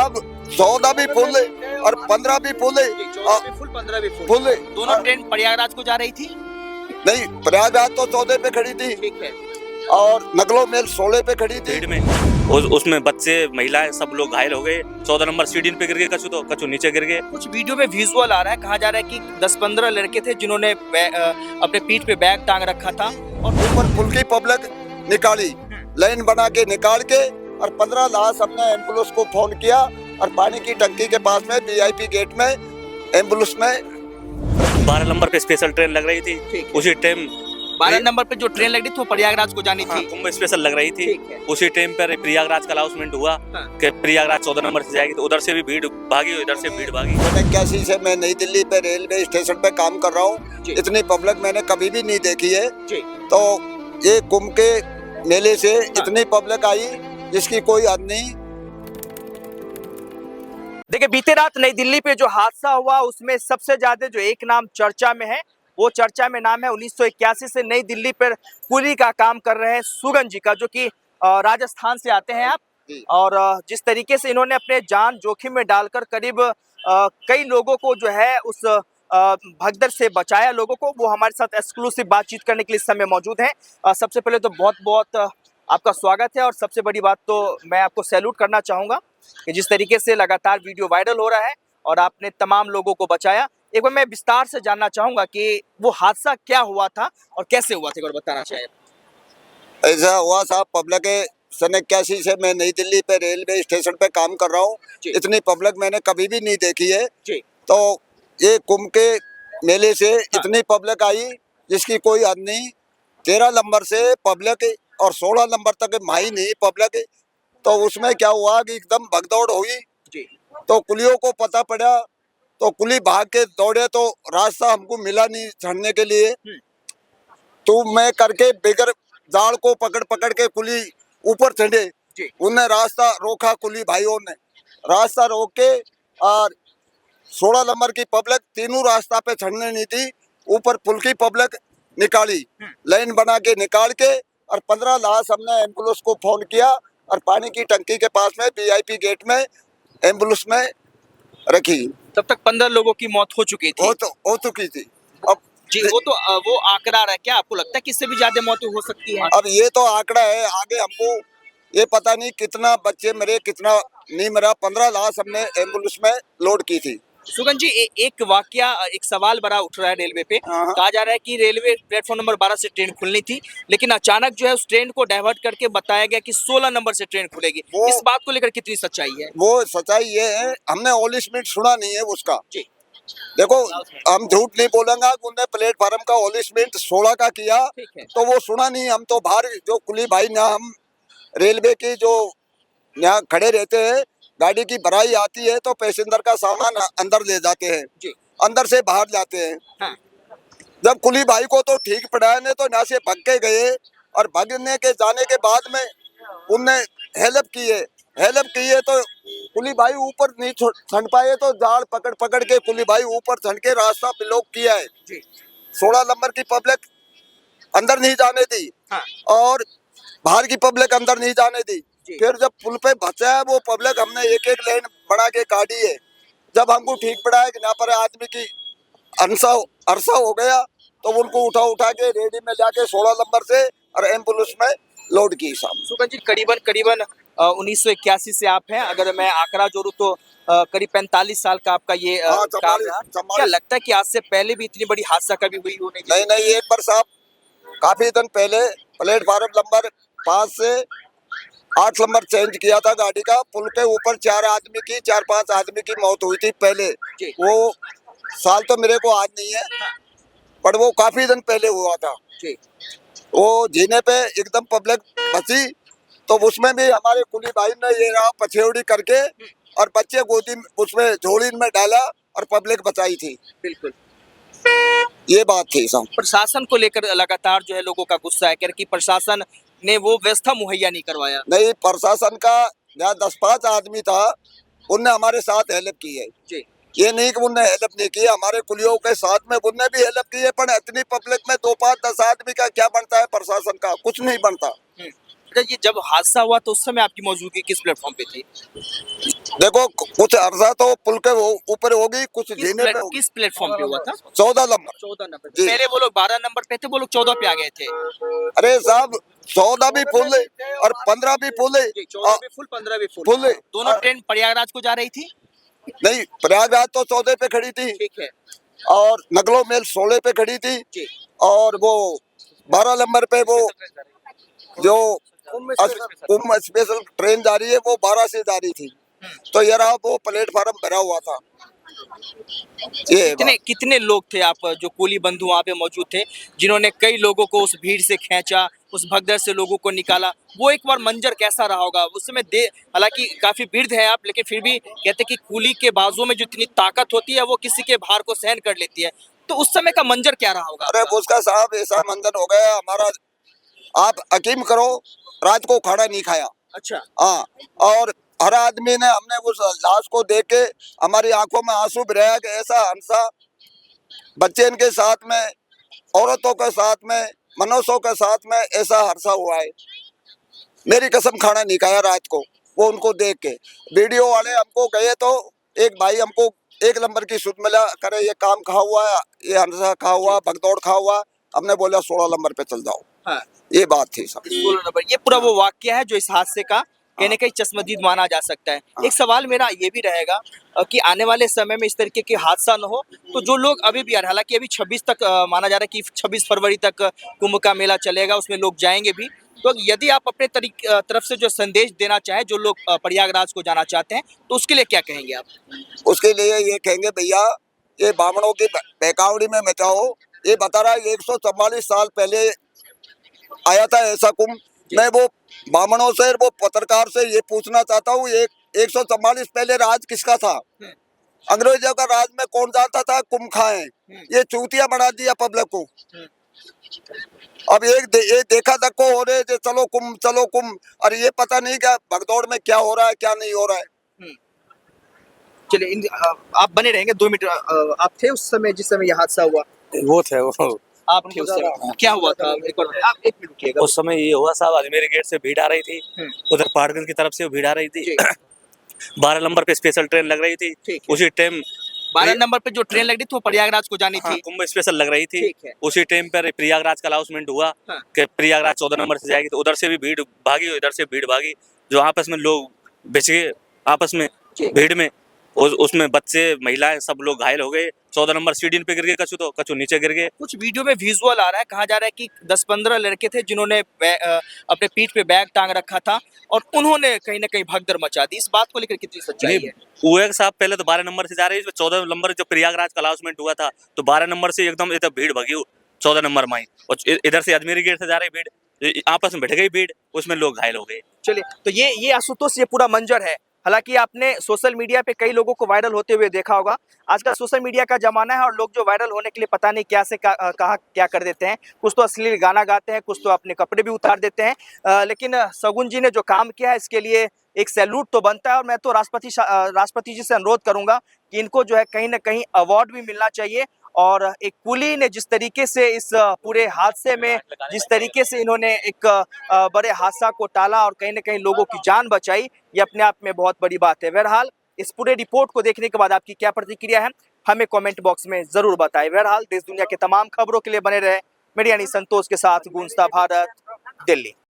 साहब 14 भी फुल और 15 भी फुल है। 14 भी फुल 15 भी फुल। फुल है। दोनों ट्रेन प्रयागराज को जा रही थी। नहीं, प्रयागराज तो 14 पे खड़ी थी ठीक है। और नगलो मेल 16 पे खड़ी थी। भीड़ में उसमें बच्चे महिलाएं सब लोग घायल हो गए। 14 नंबर सीढ़ी पे गिर गए, कछु नीचे गिर गए। कुछ वीडियो में विजुअल आ रहा है, कहा जा रहा है कि 10-15 लड़के थे जिन्होंने अपने पीठ पे बैग टांग रखा था और ऊपर फुल की पब्लिक निकाली, लाइन बना के निकाल के, और 15 लाश हमने एम्बुलेंस को फोन किया और पानी की टंकी के पास में वीआईपी गेट में एम्बुलेंस में 12 नंबर पे स्पेशल ट्रेन लग रही थी। उसी टाइम 12 नंबर पे जो ट्रेन लग रही थी वो प्रयागराज को जानी थी। कुंभ स्पेशल लग रही थी। ठीक है। उसी टाइम पर प्रयागराज का अनाउंसमेंट हुआ कि प्रयागराज 14 नंबर से जाएगी, तो उधर से भी भीड़ भागी, इधर से भीड़ भागी। 81 से मैं नई दिल्ली पे रेलवे स्टेशन पे काम कर रहा हूँ। इतनी पब्लिक मैंने कभी भी नहीं देखी है। तो ये कुंभ के मेले से इतनी पब्लिक आई जिसकी कोई हद नहीं। देखिए, बीते रात नई दिल्ली पे जो हादसा हुआ उसमें सबसे ज्यादा जो एक नाम चर्चा में है, वो चर्चा में नाम है 1981 से नई दिल्ली पर कुली का काम कर रहे हैं सुगन जी का, जो कि राजस्थान से आते हैं आप। और जिस तरीके से इन्होंने अपने जान जोखिम में डालकर करीब कई लोगों को जो है उस भगदड़ से बचाया लोगों को, वो हमारे साथ एक्सक्लूसिव बातचीत करने के लिए इस समय मौजूद हैं। सबसे पहले तो बहुत बहुत आपका स्वागत है और सबसे बड़ी बात तो मैं आपको सैल्यूट करना चाहूँगा कि जिस तरीके से लगातार वीडियो वायरल हो रहा है और आपने तमाम लोगों को बचाया। एक बार मैं विस्तार से जानना चाहूँगा कि वो हादसा क्या हुआ था और कैसे हुआ था, एक बार बताना चाहिए। ऐसा हुआ साहब, पब्लिक 81 से मैं नई दिल्ली पे रेलवे स्टेशन पे काम कर रहा हूँ। इतनी पब्लिक मैंने कभी भी नहीं देखी है। तो ये कुंभ के मेले से इतनी पब्लिक आई जिसकी कोई हद नहीं। 13 नंबर से पब्लिक और 16 नंबर तक माही नहीं पब्लिक। तो उसमें क्या हुआ कि एकदम भगदौड़ हुई। तो कुलियों को पता पड़ा तो कुली भाग के दौड़े, तो रास्ता हमको मिला नहीं चढ़ने के लिए। तो मैं करके बिगर जाल को पकड़ पकड़ के कुली ऊपर चढ़े। उन्हें रास्ता रोका, कुली भाइयों ने रास्ता रोक के, और 16 नंबर की पब्लिक तीनों रास्ता पे चढ़ने नहीं थी। ऊपर पुल की पब्लिक निकाली, लाइन बना के निकाल के, और 15 लाश हमने एम्बुलेंस को फोन किया और पानी की टंकी के पास में वीआईपी गेट में एम्बुलेंस में रखी। तब तक 15 लोगों की मौत हो चुकी थी। हो चुकी थी। अब जी, वो आंकड़ा रहा, क्या आपको लगता है कि इससे भी ज्यादा मौतें हो सकती है? अब ये तो आंकड़ा है, आगे हमको ये पता नहीं कितना बच्चे मरे कितना नहीं मरा। 15 लाश हमने एम्बुलेंस में लोड की थी। सुगन जी, एक वाकया, एक सवाल बड़ा उठ रहा है रेलवे पे। कहा जा रहा है कि रेलवे प्लेटफॉर्म नंबर 12 से ट्रेन खुलनी थी, लेकिन अचानक जो है उस ट्रेन को डाइवर्ट करके बताया गया कि 16 नंबर से ट्रेन खुलेगी। इस बात को लेकर कितनी सच्चाई है? वो सच्चाई ये है, हमने ऑलिसमेंट सुना नहीं है उसका। देखो, हम झूठ नहीं बोलेंगे। उन्होंने प्लेटफार्म का ऑलिसमेंट 16 का किया तो वो सुना नहीं। हम तो बाहर जो कुली भाई ना, हम रेलवे की जो यहाँ खड़े रहते हैं, गाड़ी की भराई आती है तो पैसेंजर का सामान अंदर ले जाते हैं, अंदर से बाहर जाते हैं। जब कुली भाई को तो ठीक पड़ा ने तो यहाँ से भाग के गए, और भागने के जाने के बाद में उनने हेल्प किए तो कुली भाई ऊपर नहीं चढ़ पाए, तो जाल पकड़ पकड़ के कुली भाई ऊपर चढ़ के रास्ता ब्लॉक किया है। 16 नंबर की पब्लिक अंदर नहीं जाने दी और बाहर की पब्लिक अंदर नहीं जाने दी। फिर जब पुल पे बचा है वो पब्लिक, हमने एक एक लाइन बना के काटी है। जब हमको ठीक पड़ा है कि यहाँ पर आदमी की अरसा हो गया, तो उनको उठा के रेडी में जाके 16 नंबर से और एम्बुलेंस में लोड की। सुगन जी, करीबन 1981 से आप हैं, अगर मैं आंकड़ा जोड़ूं तो करीब 45 साल का आपका ये काम रहा। क्या लगता है कि आज से पहले भी इतनी बड़ी हादसा कभी हुई हो? नहीं, एक बार साहब काफी दिन पहले प्लेटफार्म नंबर 5 से 8 नंबर चेंज किया था गाड़ी का। पुल के ऊपर 4-5 आदमी की मौत हुई थी पहले। वो साल तो मेरे को आज नहीं है, पर वो काफी दिन पहले हुआ था। वो जीने पे एकदम पब्लिक बची, तो उसमें भी हमारे कुली भाई ने ये रहा पछेवड़ी करके और बच्चे गोदी उसमें झोली में डाला और पब्लिक बचाई थी। बिल्कुल, ये बात थी। प्रशासन को लेकर लगातार जो है लोगों का गुस्सा है कि प्रशासन ने वो व्यवस्था मुहैया नहीं करवाया। नहीं, प्रशासन का जहाँ 10-5 आदमी था, उनने हमारे साथ हेल्प की है। ये नहीं कि उनने हेल्प नहीं की, हमारे कुलियों के साथ में उनने भी हेल्प की है। पर इतनी पब्लिक में 2-5-10 आदमी का क्या बनता है? प्रशासन का कुछ नहीं बनता। ये जब हादसा हुआ तो उस समय आपकी मौजूदगी किस प्लेटफॉर्म पे थी? देखो कुछ अर्जा तो पुल के ऊपर होगी, कुछ जीने पे होगी। किस प्लेटफॉर्म पे हुआ था? 14 नंबर। 14 नंबर जी। पहले वो लोग 12 नंबर पे थे, वो लोग 14 पे आ गए थे। अरे साहब 14 भी फुल है और 15 भी फुल है। 14 भी फुल, 15 भी फुल। फुल है। दोनों ट्रेन प्रयागराज को जा रही थी। नहीं, प्रयागराज तो 14 पे खड़ी थी ठीक है और नगलो मेल 16 पे खड़ी थी जी। और वो 12 नंबर पे वो जो कुंभ स्पेशल ट्रेन जा रही है वो 12 से जा रही थी। तो ये रहा वो प्लेटफार्म भरा हुआ था। ये कितने कितने लोग थे आप जो कुली बंधु वहाँ पे मौजूद थे, जिन्होंने कई लोगों को उस भीड़ से खींचा, उस भगदड़ से लोगों को निकाला? वो एक बार मंजर कैसा रहा होगा उस समय? दे हालांकि काफी वृद्ध है आप, लेकिन फिर भी कहते हैं कि कुली के बाजुओं में जो इतनी ताकत होती है वो किसी के भार को सहन कर लेती है। तो उस समय का मंजर क्या रहा होगा? अरे उसका साहब ऐसा मंजर हो गया हमारा, आप यकीन करो रात को खाना नहीं खाया। अच्छा हाँ, और हर आदमी ने, हमने उस लाश को देख के हमारी आंखों में आंसू भराया कि ऐसा हंसा बच्चे इनके साथ में, औरतों के साथ में, मनुष्यों के साथ में ऐसा हर्षा हुआ है। मेरी कसम खाना नहीं खाया रात को वो उनको देख के। वीडियो वाले हमको गए तो एक भाई हमको 1 नंबर की सुध मिला, करे ये काम खा हुआ है, ये हंसा खा हुआ, भगदौड़ खा हुआ। हमने बोला 16 नंबर पे चल जाओ। हाँ ये बात थी सब। 16 नंबर, ये पूरा वो वाक्य है जो इस हादसे का कहने का चश्मदीद माना जा सकता है। एक सवाल मेरा ये भी रहेगा कि आने वाले समय में इस तरीके के हादसा न हो, तो जो लोग अभी भी आ रहे, हालांकि अभी 26 तक माना जा रहा है कि 26 फरवरी तक कुंभ का मेला चलेगा, उसमें लोग जाएंगे भी। तो यदि आप अपने तरफ से जो संदेश देना चाहें जो लोग प्रयागराज को जाना चाहते हैं, तो उसके लिए क्या कहेंगे आप? उसके लिए ये कहेंगे भैया ये बामणों की बहकावड़ी में मचाओ। ये बता रहा है 144 साल पहले आया था ऐसा कुंभ। मैं वो बामणों से, वो पत्रकार से ये पूछना चाहता हूँ, ये 144 पहले राज किसका था? अंग्रेजों का राज में कौन जानता था कुंभ खाए? ये चूतिया बना दिया पब्लिक को। अब ये देखा धक्को हो रहे थे, चलो कुंभ, और ये पता नहीं क्या भगदौड़ में क्या हो रहा है क्या नहीं हो रहा है। चलिए आप बने रहेंगे 2 मिनट। आप थे उस समय जिस समय यह हादसा हुआ? वो थे वो आप थे उस समय, क्या हुआ था? एक बार आप 1 मिनट रुकिएगा। उस समय ये हुआ साहब, अजमेरी गेट से भीड़ आ रही थी, उधर पहाड़गंज की तरफ से भीड़ आ रही थी। 12 नंबर पे स्पेशल ट्रेन लग रही थी। उसी टाइम 12 नंबर पे जो ट्रेन लग रही थी वो प्रयागराज को जानी हाँ, थी। कुंभ स्पेशल लग रही थी। उसी टाइम पर प्रयागराज का अनाउंसमेंट हुआ कि प्रयागराज 14 नंबर से जाएगी, तो उधर से भी भीड़ भागी, इधर से भीड़ भागी, जो आपस में लोग भिड़ गए आपस में भीड़ में। उसमें बच्चे महिलाएं सब लोग घायल हो गए। 14 नंबर सीढ़ी पे गिर गए, कछु नीचे गिर गए। कुछ वीडियो में विजुअल आ रहा है, कहा जा रहा है कि 10-15 लड़के थे जिन्होंने अपने पीठ पे बैग टांग रखा था और उन्होंने कहीं ना कहीं भगदड़ मचा दी। इस बात को लेकर कितनी सच्चाई है? वो एक साहब पहले तो 12 नंबर से जा रही है, 14 नंबर जो प्रयागराज का अनाउंसमेंट हुआ था तो 12 नंबर से एकदम इधर भीड़ भगी 14 नंबर में, और इधर से अजमेरी गेट से जा रही भीड़, आपस में भिड़ गई भीड़, उसमें लोग घायल हो गए। चलिए, तो ये आशुतोष ये पूरा मंजर है। हालांकि आपने सोशल मीडिया पे कई लोगों को वायरल होते हुए देखा होगा। आजकल सोशल मीडिया का जमाना है और लोग जो वायरल होने के लिए पता नहीं क्या से कहाँ क्या कर देते हैं। कुछ तो अश्लील गाना गाते हैं, कुछ तो अपने कपड़े भी उतार देते हैं। लेकिन शगुन जी ने जो काम किया है इसके लिए एक सैल्यूट तो बनता है, और मैं तो राष्ट्रपति जी से अनुरोध करूंगा कि इनको जो है कहीं ना कहीं अवार्ड भी मिलना चाहिए। और एक कुली ने जिस तरीके से इस पूरे हादसे में, जिस तरीके से इन्होंने एक बड़े हादसा को टाला और कहीं ना कहीं लोगों की जान बचाई, ये अपने आप में बहुत बड़ी बात है। बहरहाल इस पूरे रिपोर्ट को देखने के बाद आपकी क्या प्रतिक्रिया है हमें कमेंट बॉक्स में जरूर बताएं। बहरहाल देश दुनिया के तमाम खबरों के लिए बने रहे। मीडिया संतोष के साथ गूंजता भारत, दिल्ली।